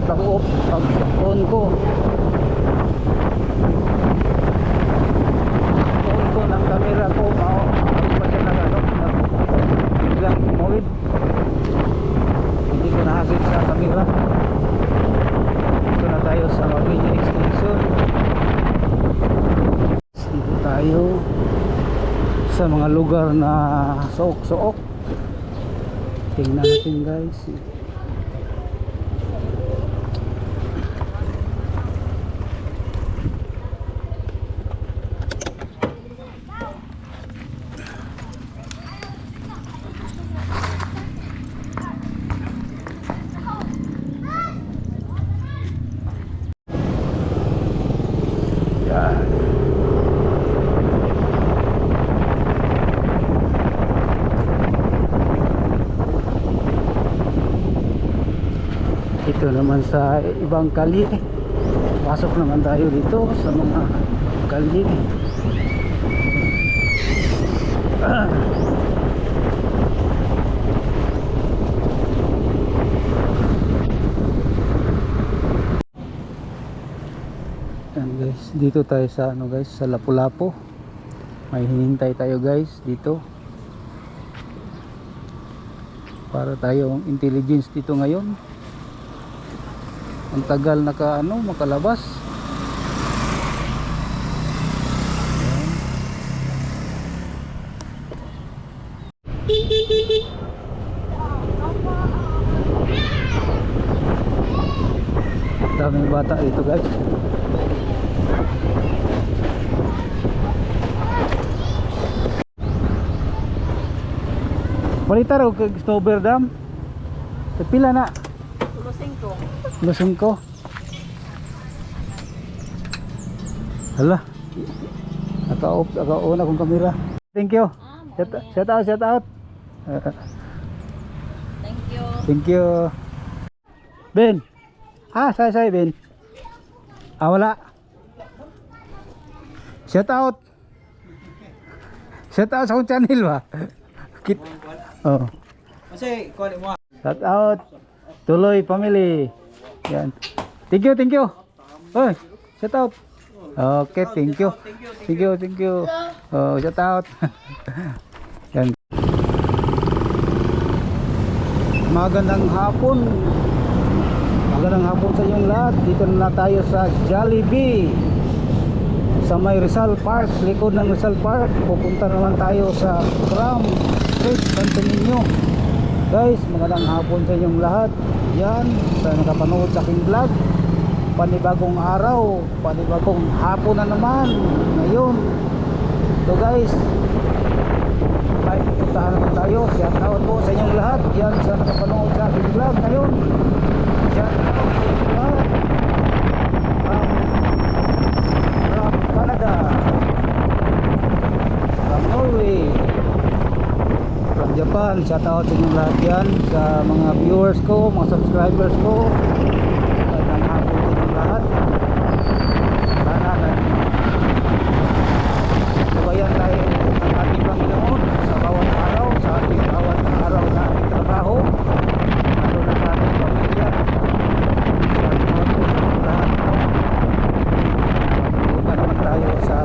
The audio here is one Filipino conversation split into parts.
pag-on ko ng camera ko, pa siya biglang umuwid, hindi ko nahasid sa camera. Dito na tayo sa Mabini Extension. Dito tayo sa mga lugar na suok-suok. Tingnan natin guys. Ito naman sa ibang kali, pasok naman tayo dito sa mga kali. Yan guys, dito tayo sa guys, sa Lapu-Lapu. May hinintay tayo guys dito para tayong intelligence dito ngayon. Ang tagal makalabas. Daming bata dito guys. Balita raw kay Stober Dam. Pila na? Lusing ko. Hala. Naka-on akong kamera. Thank you. Shout out. Thank you. Ben. Say Ben. Wala. Shout out sa akong channel ba? Oh. Kasi kunin mo. Shout out Tuloy family. Yan. Thank you. Oy, shout out. Okay, thank you. Oh, shout out. Yan. Magandang hapon sa inyong lahat. Dito na tayo sa Jollibee sa may Rizal Park, likod ng Rizal Park. Pupunta naman tayo sa Cram Street, Santo Niño. Guys, magandang hapon sa inyong lahat. Yan, sa nakapanood sa aking vlog. Panibagong araw, panibagong hapon na naman ngayon. So guys, ay puntahan naman tayo. Shout out po sa inyong lahat. Yan, sa nakapanood sa aking vlog ngayon. Shout out sa inyong lahat. From Canada, from Norway, from Japan. Shout out sa inyong lahat yan, sa mga viewers ko, mga subscribers ko. Magandang hapon sa inyong lahat. Sana gabayan tayo ng ating Panginoon sa bawat araw, sa ating bawat araw na ating trabaho, lalo na sa ating pamilya. Salamat po sa inyong lahat. Punta naman tayo sa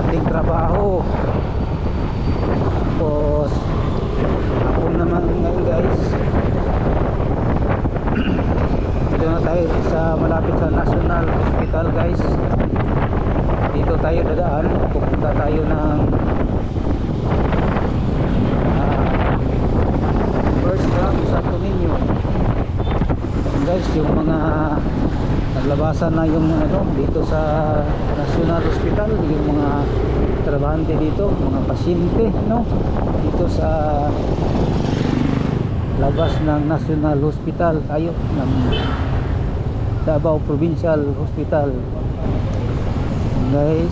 ating trabaho. Tapos hapon naman ngayon guys. Dito na tayo sa malapit sa National Hospital guys. Dito tayo dadaan. Pupunta tayo ng First Gram Santo Niño. Guys, yung mga naglabasan na yung dito sa National Hospital, yung mga trabahante dito, mga pasyente dito sa labas ng National Hospital tayo ng Davao Provincial Hospital. Guys,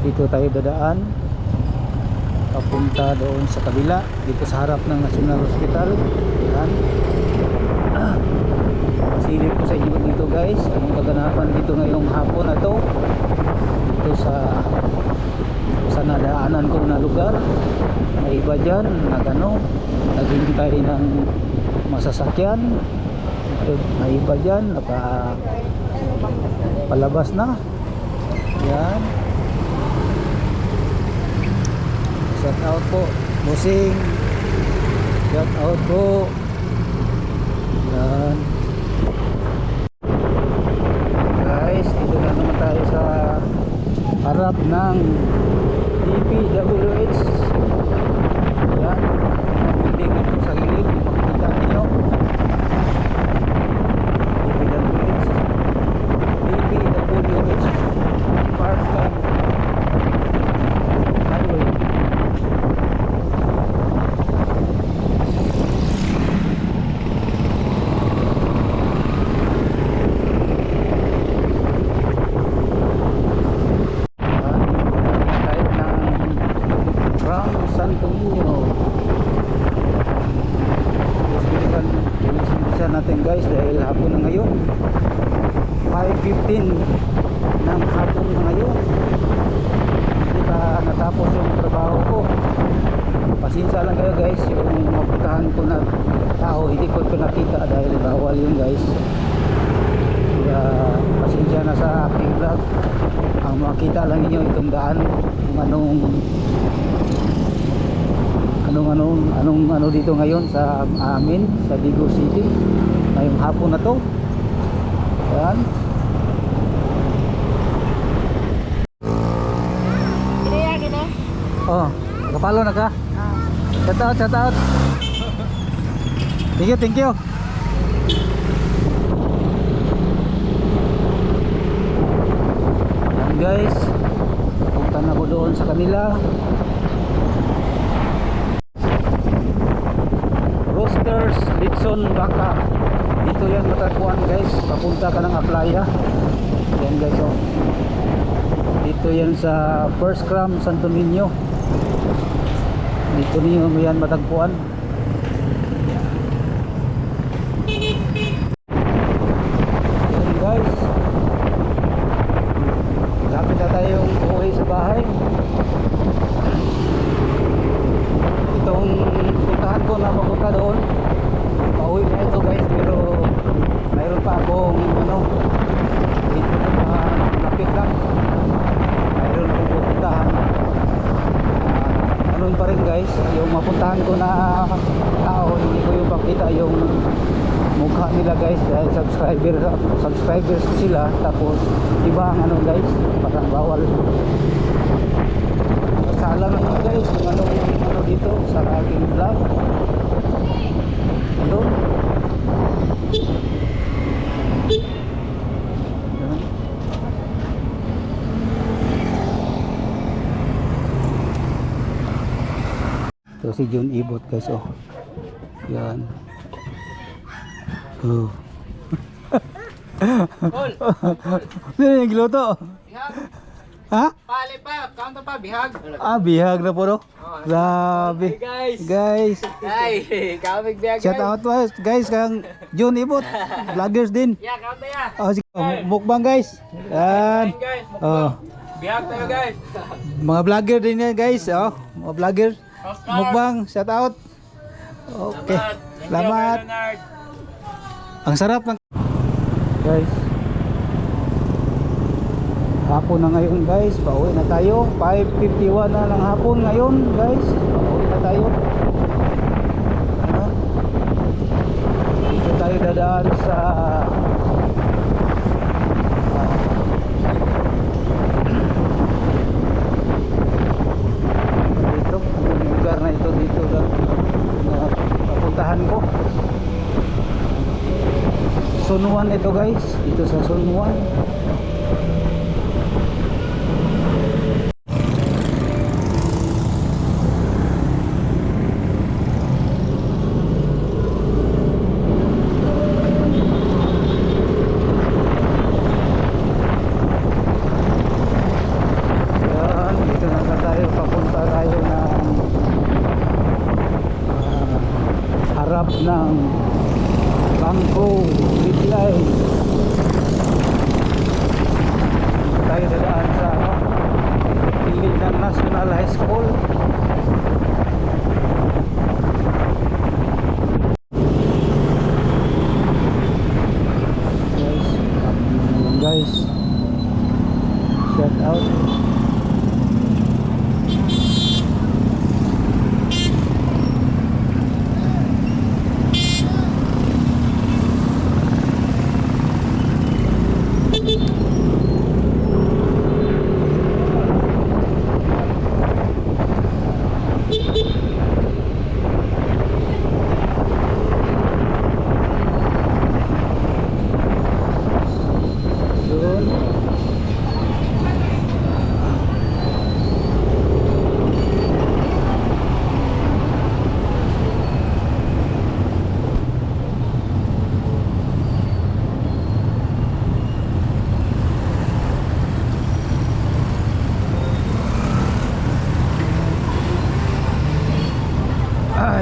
dito tayo dadaan papunta doon sa kabila, dito sa harap ng National Hospital. Yan, silip ko sa inyo dito guys, anong kaganapan dito ngayong hapon na to, dito sa nadaanan kong na lugar. May iba dyan naghintay ng masasakyan. May iba dyan naka palabas na. Yan, shout out po bossing, shout out po. Yan guys, dito na naman tayo sa harap ng DPWH. Yan, ang building ito sa gilid, makikita ninyo. DPWH Parkland Highway. Santo Niño. Bilisan natin guys dahil hapon na ngayon, 5:15 ng hapon na ngayon. Hindi pa natapos yung trabaho ko. Pasensya lang kayo guys, yung mapuntahan ko na tao hindi ko ito nakita dahil bawal yun guys. Kaya pasensya na sa aking vlog. Ang makita lang ninyo itong daan kung anong ano dito ngayon sa amin sa Bigo City ngayong hapon na to. Yan. Oh, kapalo na ka? Shout out. Thank you. Yan guys, punta na ko doon sa kanila. Roosters Litson Baka. Dito yan matagpuan guys, papunta ka ng Aplaya. Yan guys, oh. Dito yan sa First Cram Santo Niño. Dito niyo yan matagpuan. Yan guys, lapit na tayong uuwi sa bahay. Itong puntahan ko na papunta doon, pauwi na ito guys, pero mayroon pa akong dito na napit lang, mayroon akong pupuntahan. Ganun pa rin guys, yung mapuntahan ko na tao, hindi ko yung pakita yung mukha nila guys dahil subscribers sila, tapos iba ang guys, parang bawal. Sala lang guys kung ano dito sa aking vlog. Ito. Ito si John Ibot guys, oh. Yan. Oh. Ano yung giluto? Ha? Pali pa, kanto pa, bihag. Bihag na po, no? Grabe. Hey, Guys. Ay, kamig bihag. Shout out guys kang John Ibot. Vloggers din. Yeah, kanto ya. Sige. Mukbang guys. Yan. Guys, Oh. bihag tayo guys. Mga vlogger din yan guys. Oh, mga vlogger. Mukbang, shout out. Okay. Salamat. Ang sarap ng guys. Hapon na ngayon guys, pauwi na tayo. 5:51 na ng hapon ngayon guys, pauwi na tayo. Ayan. Dito tayo dadaan sa dito, yung lugar na ito dito na papuntahan ko. Sunuan ito guys, dito sa Sunuan. Harap ng Bangko Bidlay. Tayo dadaan sa piling ng National High School.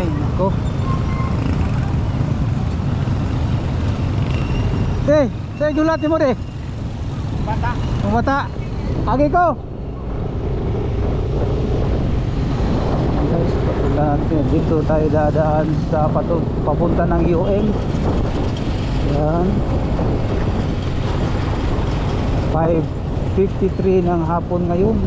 Ay, nako. Saya julat mo deh. Bata. Mata. Agi ko. Guys, natin dito tayo dadaan sa papunta ng UM. Yan. 5:53 ng hapon ngayon.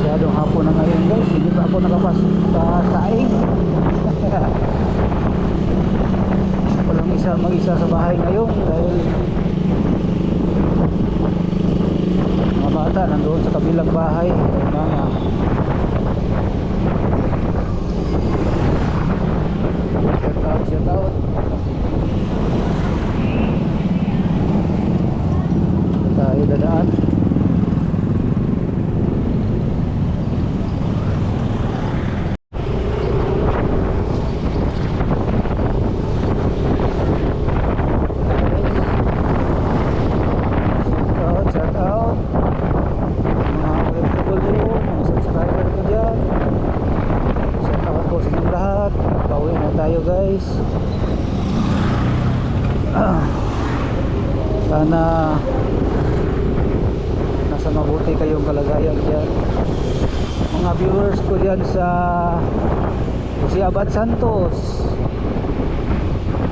Masyadong hapon na ngayon guys, hindi pa ako nakapas sa saing. Walang mag-isa sa bahay ngayon dahil mga bata nandoon sa kabilang bahay. Shout out. Tayo dadaan. Guys, sana nasa mabuti kayong kalagayan dyan mga viewers ko dyan sa Jose Abad Santos,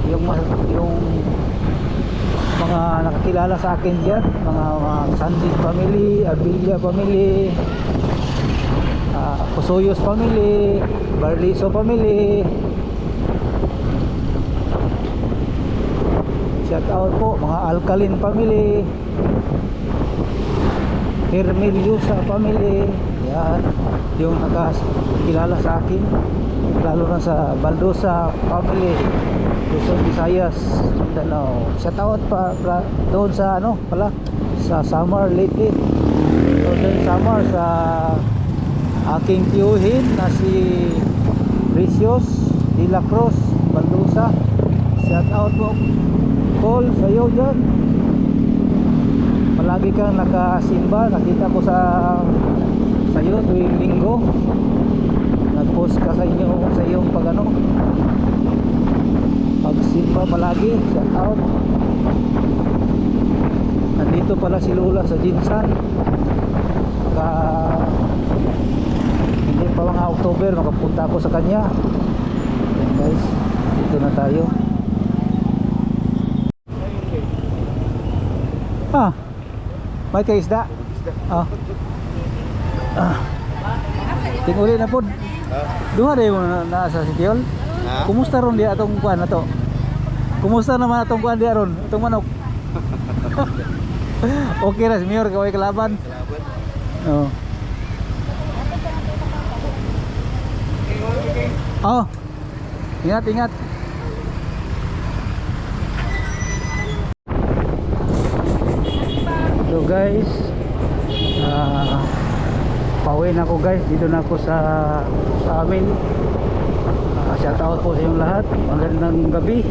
yung mga nakakilala sa akin dyan, mga Sandin family, Abilia family, Pusuyos family, Barliso family. Shout out po mga Alcalin family, Hermeliusa family. Yan, yung nakakilala sa akin, lalo na sa Baldosa family, Luzon, Visayas, Mindanao. Shout out pa doon sa sa Samar lately, doon Samar sa aking tiyuhin na si Precious de la Cruz Baldosa. Shout out po Paul sa'yo dyan, palagi kang nakasimba. Nakita ko sa'yo tuwing linggo, nag-post ka sa iyong pagsimba palagi. Shout out. Nandito pala si Lola sa Jinsan, hindi pa mga October makapunta ako sa kanya. Yan guys, dito na tayo. May kaisda. Tinguli na po. Duha rin mo na sa Sitiol. Kumusta ron dia atong kuan na to? Kumusta naman atong kuan dia ron? Atong manok. Okay na, Mayor, kaway kalaban. Oh. Oh. Ingat. So guys, pauwi na ako guys, dito na ako sa amin. Shout out po sa inyong lahat, magandang gabi.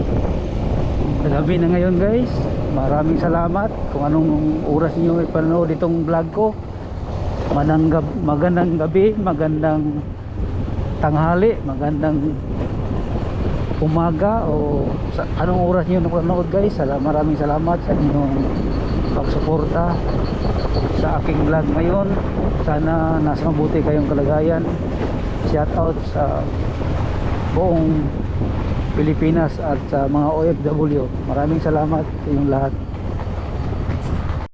Gabi na ngayon guys, maraming salamat kung anong oras niyo ipanood itong vlog ko. Magandang gabi, magandang tanghali, magandang umaga o sa anong oras niyo napanood guys. Maraming salamat sa inyong pagsuporta sa aking vlog ngayon. Sana nasa mabuti kayong kalagayan. Shout out sa buong Pilipinas at sa mga OFW. Maraming salamat sa inyong lahat.